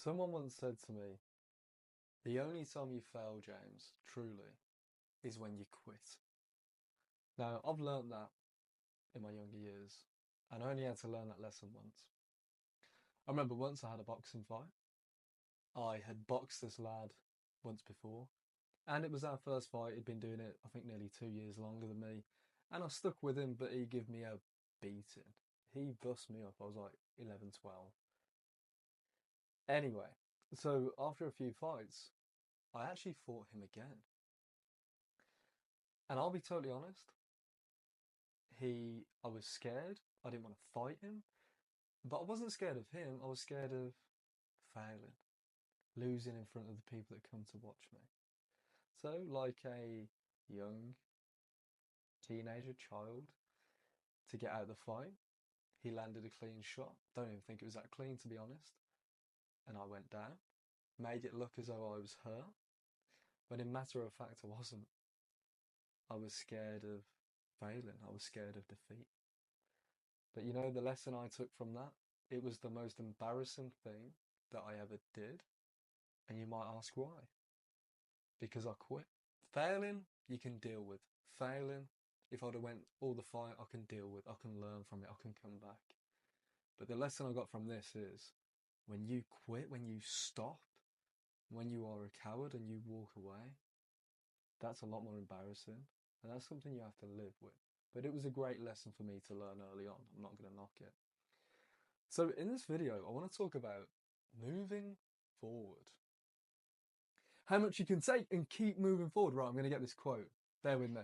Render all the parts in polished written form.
Someone once said to me, the only time you fail, James, truly, is when you quit. Now, I've learnt that in my younger years, and I only had to learn that lesson once. I remember once I had a boxing fight. I had boxed this lad once before, and it was our first fight. He'd been doing it, I think, nearly 2 years longer than me, and I stuck with him, but he gave me a beating. He bust me up. I was like 11, 12. Anyway, so after a few fights, I actually fought him again. And I'll be totally honest, I was scared. I didn't want to fight him, but I wasn't scared of him. I was scared of failing, losing in front of the people that come to watch me. So, like a young teenager child, to get out of the fight, he landed a clean shot. Don't even think it was that clean, to be honest. And I went down, made it look as though I was hurt, but in matter of fact, I wasn't. I was scared of failing. I was scared of defeat. But you know, the lesson I took from that, it was the most embarrassing thing that I ever did. And you might ask why? Because I quit. Failing, you can deal with. Failing, if I'd have went all the fight, I can deal with. I can learn from it. I can come back. But the lesson I got from this is when you quit, when you stop, when you are a coward and you walk away, that's a lot more embarrassing. And that's something you have to live with. But it was a great lesson for me to learn early on. I'm not going to knock it. So in this video, I want to talk about moving forward. How much you can take and keep moving forward. Right, I'm going to get this quote. Bear with me.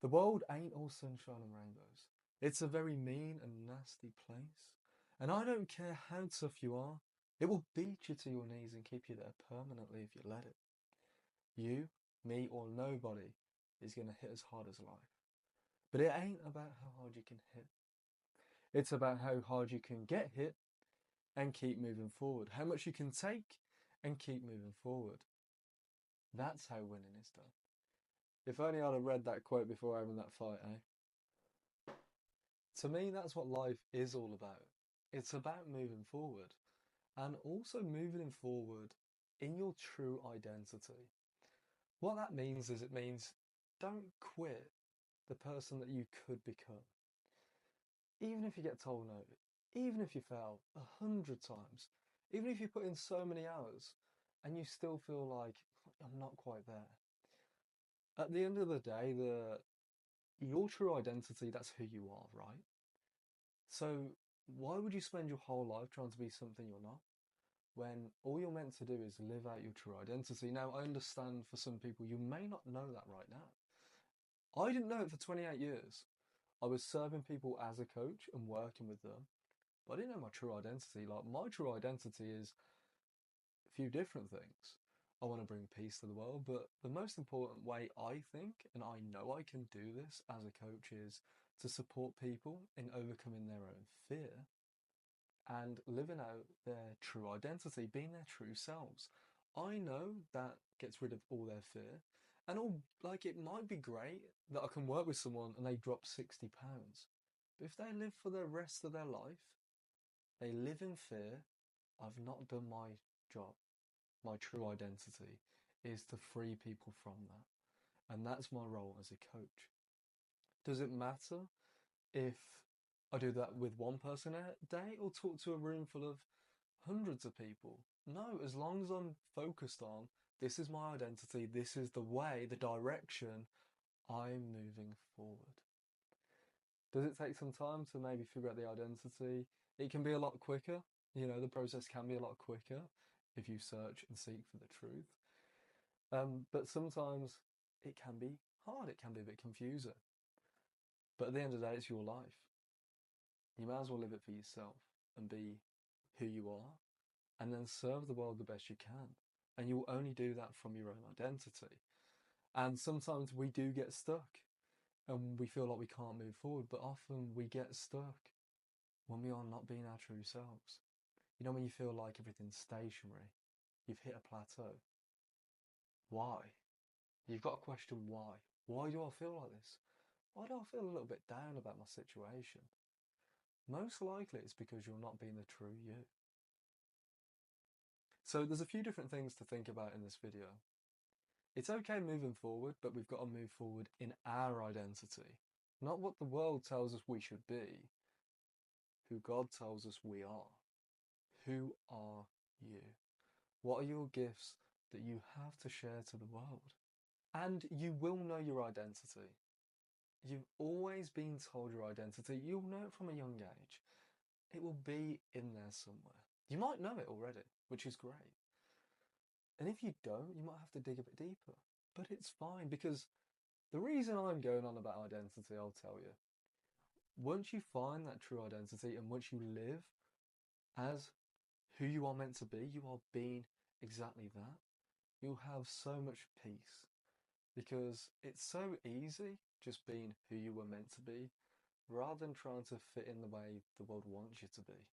The world ain't all sunshine and rainbows. It's a very mean and nasty place. And I don't care how tough you are, it will beat you to your knees and keep you there permanently if you let it. You, me, or nobody is going to hit as hard as life. But it ain't about how hard you can hit. It's about how hard you can get hit and keep moving forward. How much you can take and keep moving forward. That's how winning is done. If only I'd have read that quote before having that fight, eh? To me, that's what life is all about. It's about moving forward and also moving forward in your true identity. What that means is it means don't quit the person that you could become. Even if you get told no, even if you fail 100 times, even if you put in so many hours and you still feel like I'm not quite there. At the end of the day, your true identity, that's who you are, right? So why would you spend your whole life trying to be something you're not when all you're meant to do is live out your true identity? Now, I understand for some people you may not know that right now. I didn't know it for 28 years. I was serving people as a coach and working with them, but I didn't know my true identity. Like, my true identity is a few different things. I want to bring peace to the world, but the most important way I think, and I know I can do this as a coach, is to support people in overcoming their own fear and living out their true identity, being their true selves. I know that gets rid of all their fear, and all like it might be great that I can work with someone and they drop £60. But if they live for the rest of their life, they live in fear, I've not done my job. My true identity is to free people from that. And that's my role as a coach. Does it matter if I do that with one person a day or talk to a room full of hundreds of people? No, as long as I'm focused on this is my identity, this is the way, the direction I'm moving forward. Does it take some time to maybe figure out the identity? It can be a lot quicker. You know, the process can be a lot quicker if you search and seek for the truth. But sometimes it can be hard, it can be a bit confusing. But at the end of the day, it's your life. You might as well live it for yourself and be who you are and then serve the world the best you can. And you will only do that from your own identity. And sometimes we do get stuck and we feel like we can't move forward, but often we get stuck when we are not being our true selves. You know, when you feel like everything's stationary, you've hit a plateau. Why? You've got to question why. Why do I feel like this? Why do I feel a little bit down about my situation? Most likely it's because you're not being the true you. So there's a few different things to think about in this video. It's okay moving forward, but we've got to move forward in our identity. Not what the world tells us we should be, who God tells us we are. Who are you? What are your gifts that you have to share to the world? And you will know your identity. You've always been told your identity. You'll know it from a young age. It will be in there somewhere. You might know it already, which is great. And if you don't, you might have to dig a bit deeper. But it's fine, because the reason I'm going on about identity, I'll tell you. Once you find that true identity and once you live as who you are meant to be, you are being exactly that, you'll have so much peace. Because it's so easy just being who you were meant to be, rather than trying to fit in the way the world wants you to be.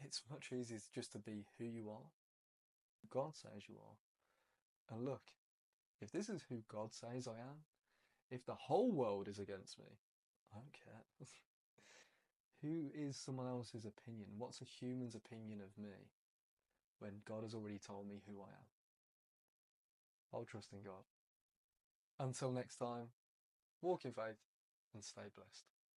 It's much easier just to be who you are, who God says you are. And look, if this is who God says I am, if the whole world is against me, I don't care. Who is someone else's opinion? What's a human's opinion of me when God has already told me who I am? I'll trust in God. Until next time, walk in faith and stay blessed.